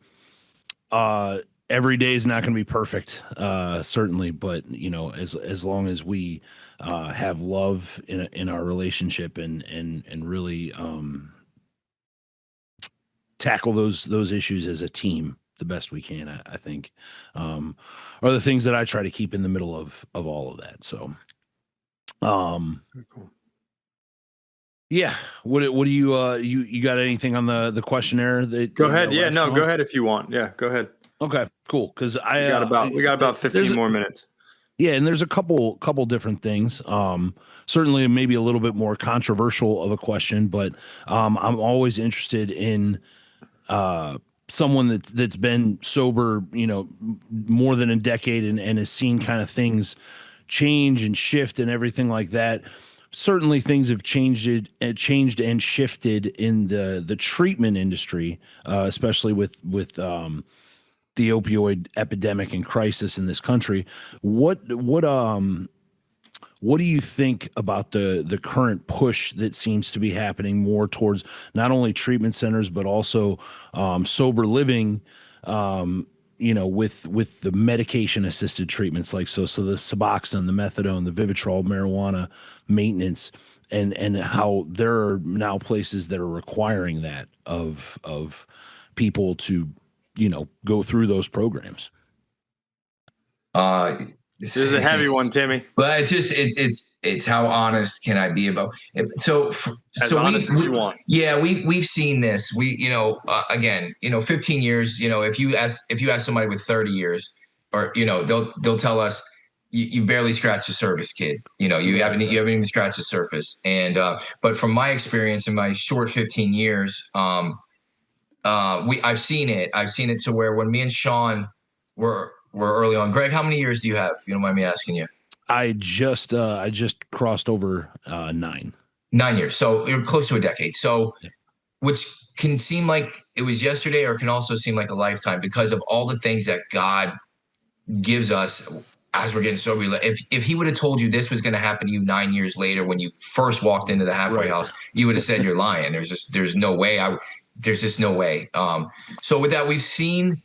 every day is not going to be perfect, certainly, but as long as we have love in our relationship and really tackle those issues as a team the best we can, I think, are the things that I try to keep in the middle of all of that. So, very cool. Yeah. What do you got anything on the questionnaire that go ahead? Yeah, no, go ahead if you want. Yeah, go ahead. Okay, cool. Cause we got about 15 more minutes. Yeah. And there's a couple different things. Certainly maybe a little bit more controversial of a question, but, I'm always interested in, someone that's been sober, more than a decade and has seen kind of things change and shift and everything like that. Certainly things have changed and shifted in the treatment industry, especially with the opioid epidemic and crisis in this country. What do you think about the current push that seems to be happening more towards not only treatment centers, but also sober living, with the medication assisted treatments, like so the Suboxone, the methadone, the Vivitrol, marijuana maintenance, and how there are now places that are requiring that of people to, go through those programs? This is a heavy one, Timmy. But it's how honest can I be about it? Honest as you want. Yeah, we've seen this. Again, 15 years. If you ask somebody with 30 years, or they'll tell us you barely scratched the surface, kid. You haven't even scratched the surface. And but from my experience in my short 15 years, I've seen it. I've seen it to where when me and Shawn were early on. Greg, how many years do you have, if you don't mind me asking you? I just crossed over 9. 9 years. So you're close to a decade. So, yeah. Which can seem like it was yesterday, or can also seem like a lifetime because of all the things that God gives us as we're getting sober. If he would have told you this was going to happen to you 9 years later when you first walked into the halfway house, you would have said you're lying. There's no way. There's just no way. So with that, we've seen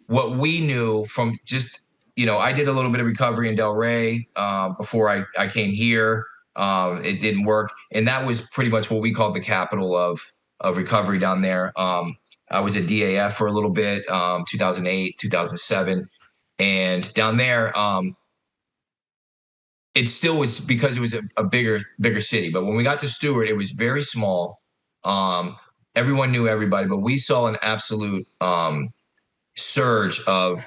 what we knew from just, I did a little bit of recovery in Delray before I came here. It didn't work. And that was pretty much what we called the capital of recovery down there. I was at DAF for a little bit, 2008, 2007. And down there, it still was, because it was a bigger city. But when we got to Stewart, it was very small. Everyone knew everybody, but we saw an absolute surge of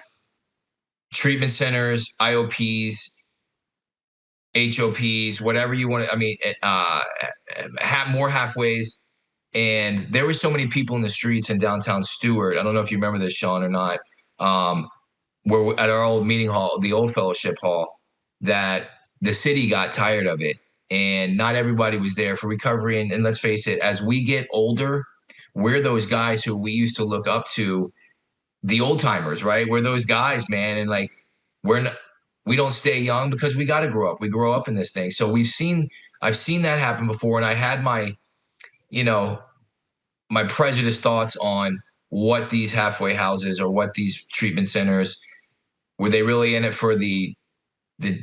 treatment centers, IOPs, HOPs, whatever you want to, have more halfways. And there were so many people in the streets in downtown Stewart. I don't know if you remember this, Shawn, or not. We're at our old meeting hall, the old fellowship hall, that the city got tired of it. And not everybody was there for recovery. And let's face it, as we get older, we're those guys who we used to look up to, the old timers, right? We're those guys, man. And like, we don't stay young because we got to grow up. We grow up in this thing. So I've seen that happen before. And I had my prejudiced thoughts on what these halfway houses or what these treatment centers, were they really in it for the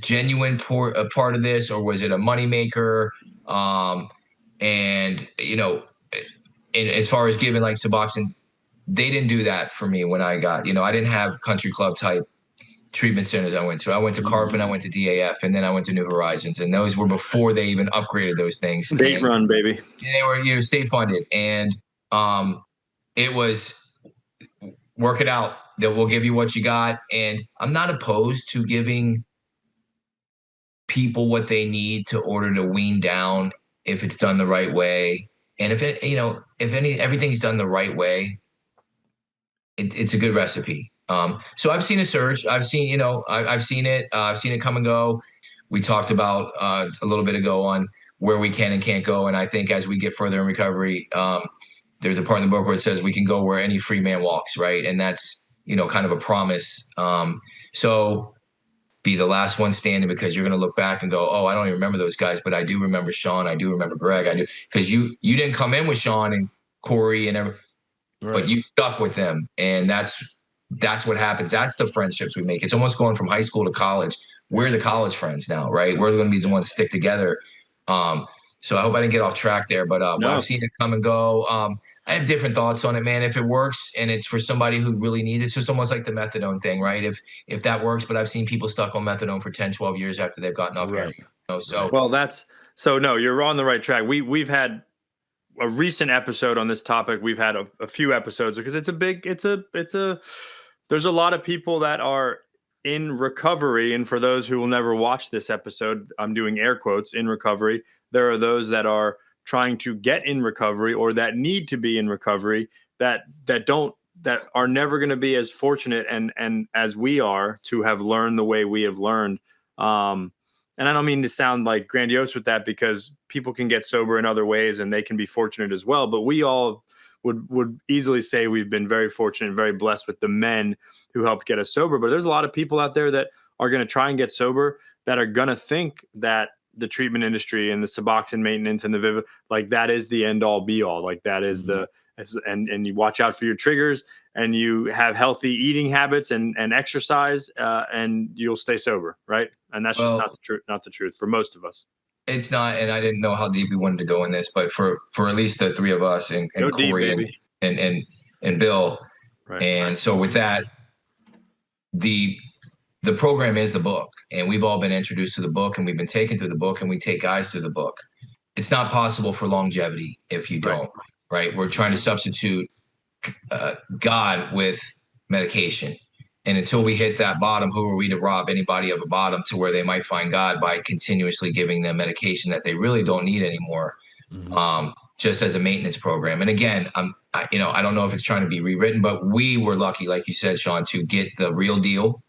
genuine part of this, or was it a moneymaker? And as far as giving like Suboxone, they didn't do that for me when I got, I didn't have country club type treatment centers I went to. I went to Carpin, I went to DAF, and then I went to New Horizons. And those were before they even upgraded those things. State run, baby. And they were, state funded. And it was work it out, that we'll give you what you got. And I'm not opposed to giving people what they need to order to wean down if it's done the right way. And if everything's done the right way, it's a good recipe. So I've seen a surge. I've seen, I've seen it. I've seen it come and go. We talked about a little bit ago on where we can and can't go. And I think as we get further in recovery, there's a part in the book where it says we can go where any free man walks, right? And that's, kind of a promise. So be the last one standing, because you're going to look back and go, oh, I don't even remember those guys, but I do remember Shawn. I do remember Greg. I do, because you didn't come in with Shawn and Corey and everything, right, but you stuck with them. And that's what happens. That's the friendships we make. It's almost going from high school to college. We're the college friends now, right? We're going to be the ones to stick together. So I hope I didn't get off track there, but no. I've seen it come and go. I have different thoughts on it, man. If it works and it's for somebody who really needs it, it's just almost like the methadone thing, right? If that works, but I've seen people stuck on methadone for 10, 12 years after they've gotten off heroin. No, you're on the right track. We've had a recent episode on this topic. We've had a few episodes because there's a lot of people that are in recovery. And for those who will never watch this episode, I'm doing air quotes, in recovery. There are those that are trying to get in recovery or that need to be in recovery that are never going to be as fortunate and as we are to have learned the way we have learned. And I don't mean to sound like grandiose with that, because people can get sober in other ways and they can be fortunate as well. But we all would easily say we've been very fortunate and very blessed with the men who helped get us sober. But there's a lot of people out there that are going to try and get sober that are going to think that the treatment industry and the Suboxone maintenance and the Viva, like that is the end all be all. Like that is and you watch out for your triggers and you have healthy eating habits and exercise and you'll stay sober. Right. And that's just not the truth for most of us. It's not. And I didn't know how deep we wanted to go in this, but for at least the three of us and Corey deep, and Bill. Right. And so with that, the program is the book, and we've all been introduced to the book, and we've been taken through the book, and we take guys through the book. It's not possible for longevity if you don't, right? We're trying to substitute God with medication. And until we hit that bottom, who are we to rob anybody of a bottom to where they might find God by continuously giving them medication that they really don't need anymore, just as a maintenance program. And again, I don't know if it's trying to be rewritten, but we were lucky, like you said, Shawn, to get the real deal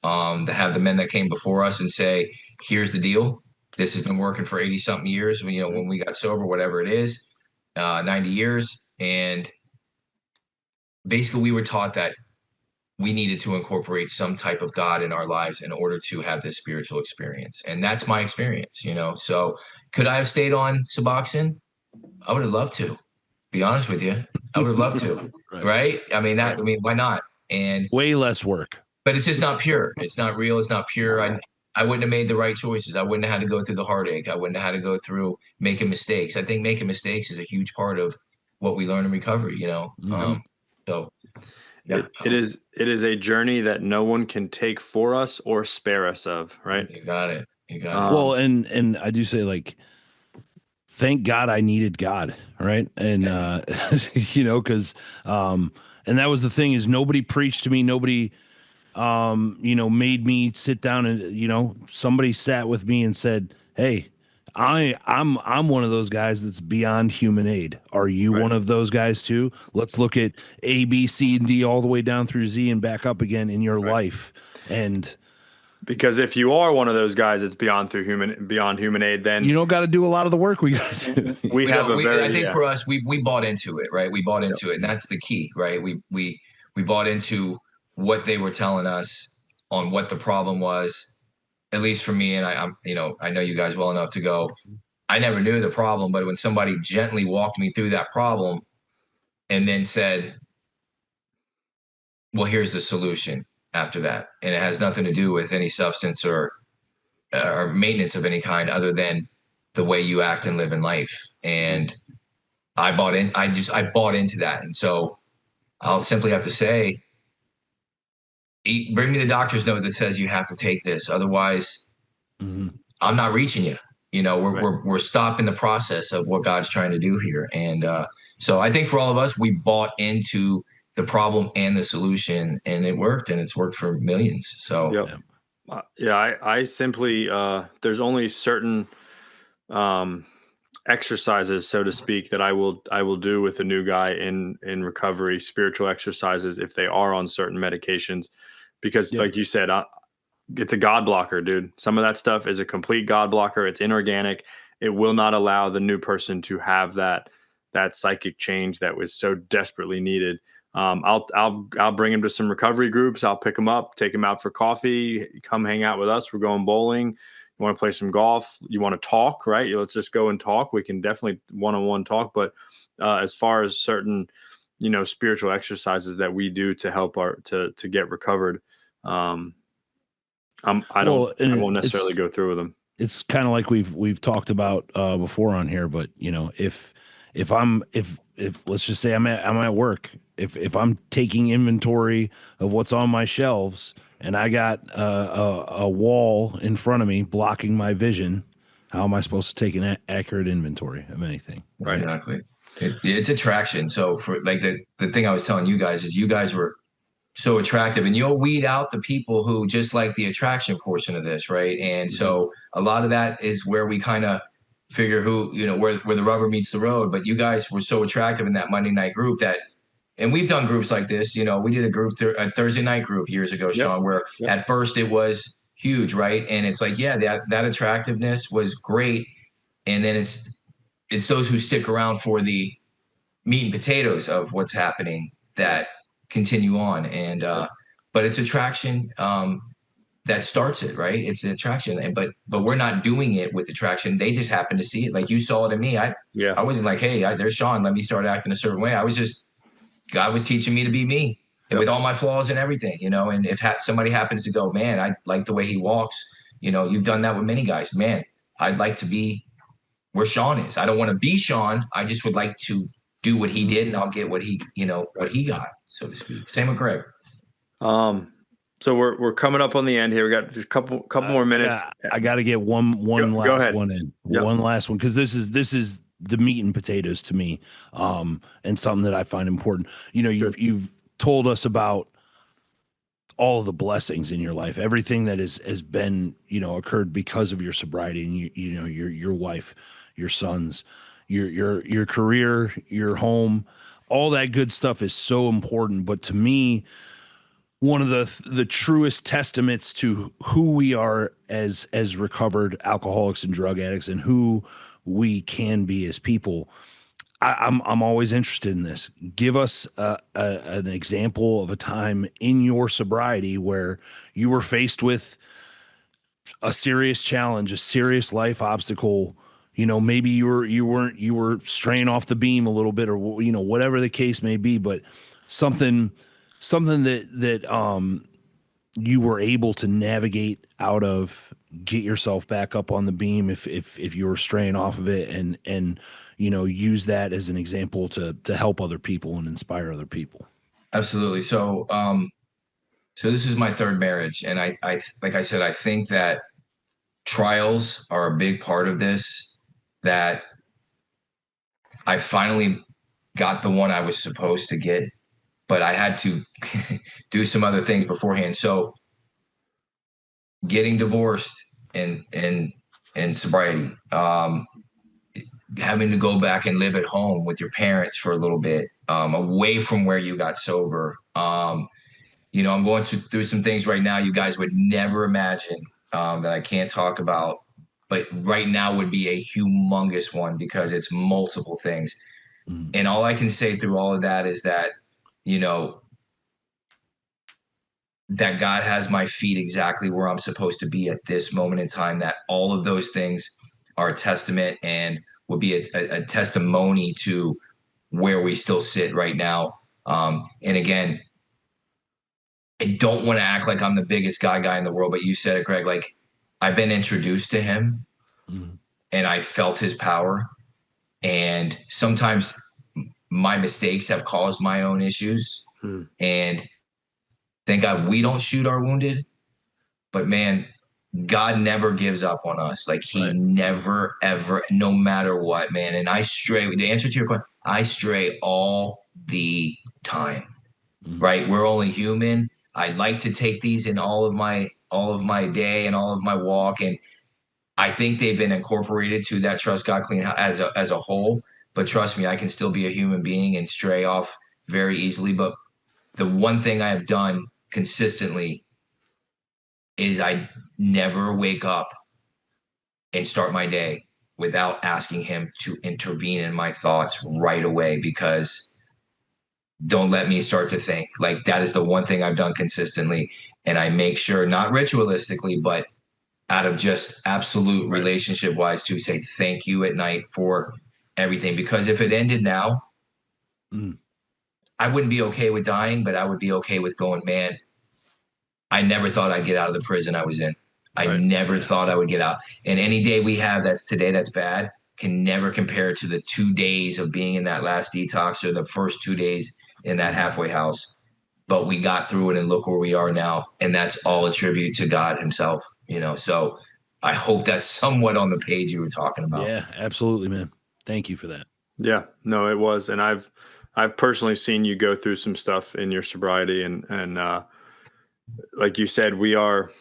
to have the men that came before us and say, here's the deal. This has been working for 80 something years. When we got sober, whatever it is, 90 years. And basically we were taught that we needed to incorporate some type of God in our lives in order to have this spiritual experience. And that's my experience, So could I have stayed on Suboxone? I would have loved to, be honest with you. I would have loved to, right? I mean, why not? And way less work. But it's just not pure. It's not real. It's not pure. I wouldn't have made the right choices. I wouldn't have had to go through the heartache. I wouldn't have had to go through making mistakes. I think making mistakes is a huge part of what we learn in recovery, Mm-hmm. Yeah. It is a journey that no one can take for us or spare us of, right? You got it. Well, and I do say, like, thank God I needed God, right? And because and that was the thing, is nobody preached to me, nobody made me sit down, and somebody sat with me and said, hey, I'm one of those guys that's beyond human aid. Are you one of those guys too? Let's look at A, B, C, and D all the way down through Z and back up again in your life. And because if you are one of those guys that's beyond human aid, then you don't got to do a lot of the work we got to do. I think for us, we bought into it, right? We bought into it, and that's the key, right? We bought into what they were telling us on what the problem was. At least for me, and I know you guys well enough to go, I never knew the problem, but when somebody gently walked me through that problem and then said, well, here's the solution after that. And it has nothing to do with any substance or maintenance of any kind other than the way you act and live in life. And I bought into that. And so I'll simply have to say, bring me the doctor's note that says you have to take this. Otherwise, I'm not reaching you. We're stopping the process of what God's trying to do here. And so I think for all of us, we bought into the problem and the solution, and it worked, and it's worked for millions. So I simply there's only certain exercises, so to speak, that I will do with a new guy in recovery, spiritual exercises, if they are on certain medications, because like you said, it's a God blocker, dude. Some of that stuff is a complete God blocker. It's inorganic. It will not allow the new person to have that psychic change that was so desperately needed. I'll bring him to some recovery groups. I'll pick him up, take him out for coffee, come hang out with us. We're going bowling. You want to play some golf? You want to talk, right? Let's just go and talk. We can definitely one-on-one talk. But as far as certain, spiritual exercises that we do to help to get recovered, I won't necessarily go through with them. It's kind of like we've talked about before on here. But if let's just say I'm at work, if I'm taking inventory of what's on my shelves, and I got a wall in front of me blocking my vision, how am I supposed to take an accurate inventory of anything? Right. Exactly. It's attraction. So for like the thing I was telling you guys is you guys were so attractive, and you'll weed out the people who just like the attraction portion of this. Right. And so a lot of that is where we kind of figure where the rubber meets the road. But you guys were so attractive in that Monday night group and we've done groups like this. We did a Thursday night group years ago, Shawn, where at first it was huge, right? And it's like, that attractiveness was great. And then it's those who stick around for the meat and potatoes of what's happening that continue on. And but it's attraction that starts it, right? It's an attraction. But we're not doing it with attraction. They just happen to see it. Like you saw it in me. I wasn't like, hey, there's Shawn, let me start acting a certain way. God was teaching me to be me, and with all my flaws and everything, and if somebody happens to go, man, I like the way he walks, you've done that with many guys, man, I'd like to be where Shawn is. I don't want to be Shawn. I just would like to do what he did, and I'll get what he got, so to speak. Same with Greg. So we're coming up on the end here. We got just a couple more minutes. I got to get one last one in. Yep. One last one, because this is the meat and potatoes to me, and something that I find important. You've told us about all of the blessings in your life, everything that has been occurred because of your sobriety, and your wife, your sons, your career, your home, all that good stuff is so important. But to me, one of the truest testaments to who we are as recovered alcoholics and drug addicts and who we can be as people. I'm always interested in this. Give us an example of a time in your sobriety where you were faced with a serious challenge, a serious life obstacle. You know, maybe you were straying off the beam a little bit, or you know, whatever the case may be, but something that you were able to navigate out of, get yourself back up on the beam if you were straying off of it, and you know, use that as an example to help other people and inspire other people. Absolutely. So this is my third marriage, and I like I said, I think that trials are a big part of this. That I finally got the one I was supposed to get, but I had to do some other things beforehand. So getting divorced and sobriety, having to go back and live at home with your parents for a little bit, away from where you got sober. You know, I'm going through some things right now you guys would never imagine, that I can't talk about, but right now would be a humongous one because it's multiple things. And all I can say through all of that is that, you know, that God has my feet exactly where I'm supposed to be at this moment in time, that all of those things are a testament and would be a testimony to where we still sit right now. And again, I don't want to act like I'm the biggest guy in the world, but you said it, Greg, like I've been introduced to him and I felt his power. And sometimes my mistakes have caused my own issues. And thank God we don't shoot our wounded, but man, God never gives up on us. Like he never, ever, no matter what, man. And I stray, the answer to your question, I stray all the time, right? We're only human. I like to take these in all of my day and all of my walk. And I think they've been incorporated to that Trust God Clean as a whole, but trust me, I can still be a human being and stray off very easily. But the one thing I have done consistently is I never wake up and start my day without asking him to intervene in my thoughts right away, because don't let me start to think. Like that is the one thing I've done consistently. And I make sure, not ritualistically, but out of just absolute relationship wise, to say thank you at night for everything. Because if it ended now, I wouldn't be okay with dying, but I would be okay with going, man, I never thought I'd get out of the prison I was in. I never thought I would get out. And any day we have that's today that's bad can never compare to the 2 days of being in that last detox or the first 2 days in that halfway house. But we got through it and look where we are now. And that's all a tribute to God himself, you know. So I hope that's somewhat on the page you were talking about. Yeah, absolutely, man. Thank you for that. Yeah, no, it was. And I've personally seen you go through some stuff in your sobriety, and like you said, we are,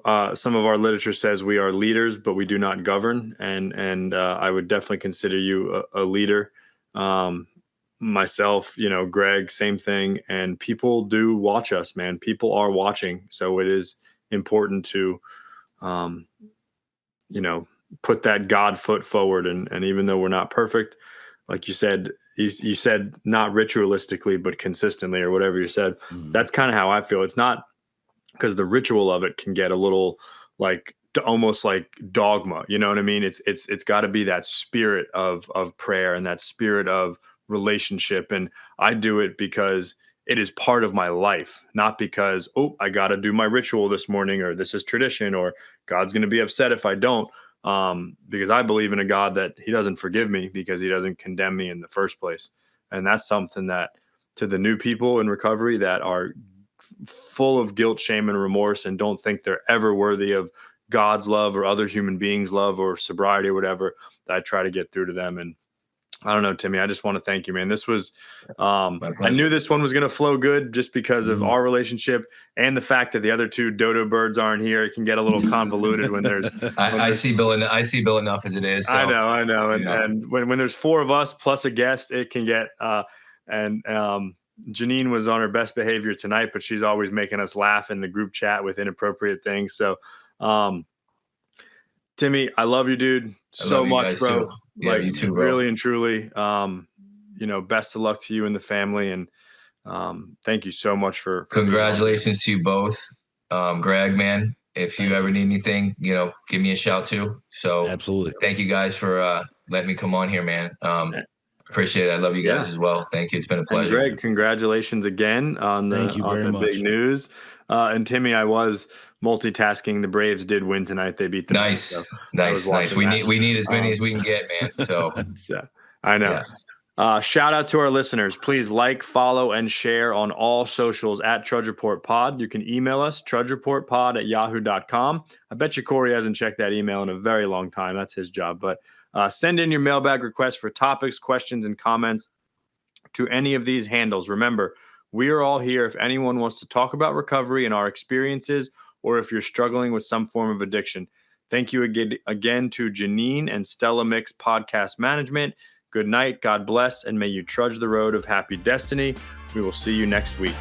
some of our literature says we are leaders, but we do not govern. And I would definitely consider you a leader. Myself, you know, Greg, same thing. And people do watch us, man. People are watching. So it is important to, you know, put that God foot forward. And even though we're not perfect, like you said, you said not ritualistically, but consistently, or whatever you said. That's kind of how I feel. It's not, because the ritual of it can get a little like almost like dogma. You know what I mean? It's got to be that spirit of prayer and that spirit of relationship. And I do it because it is part of my life, not because, oh, I got to do my ritual this morning, or this is tradition, or God's going to be upset if I don't. Because I believe in a God that he doesn't forgive me because he doesn't condemn me in the first place. And that's something that, to the new people in recovery that are full of guilt, shame, and remorse, and don't think they're ever worthy of God's love or other human beings' love or sobriety or whatever, that I try to get through to them. And I don't know, Timmy, I just want to thank you, man. This was, I knew this one was going to flow good just because of our relationship and the fact that the other two dodo birds aren't here. It can get a little convoluted when there's, I see Bill enough as it is. So, I know. And when there's four of us plus a guest, it can get, Janine was on her best behavior tonight, but she's always making us laugh in the group chat with inappropriate things. So, Timmy, I love you, dude. So much, bro. Yeah, you too, bro. Really and truly. Best of luck to you and the family. And thank you so much for congratulations to you both. Greg, man, if you ever need anything, give me a shout too. So absolutely. Thank you guys for letting me come on here, man. Appreciate it. I love you guys as well. Thank you. It's been a pleasure. And Greg, congratulations again on the big news. And Timmy, I was multitasking. The Braves did win tonight. They beat the Nice. We need as many as we can get, man. So I know. Yeah. Shout out to our listeners. Please like, follow, and share on all socials at Trudge Report Pod. You can email us, trudgereportpod@yahoo.com. I bet you Corey hasn't checked that email in a very long time. That's his job. But send in your mailbag requests for topics, questions, and comments to any of these handles. Remember, we are all here if anyone wants to talk about recovery and our experiences, or if you're struggling with some form of addiction. Thank you again to Janine and Stella Mix Podcast Management. Good night, God bless, and may you trudge the road of happy destiny. We will see you next week.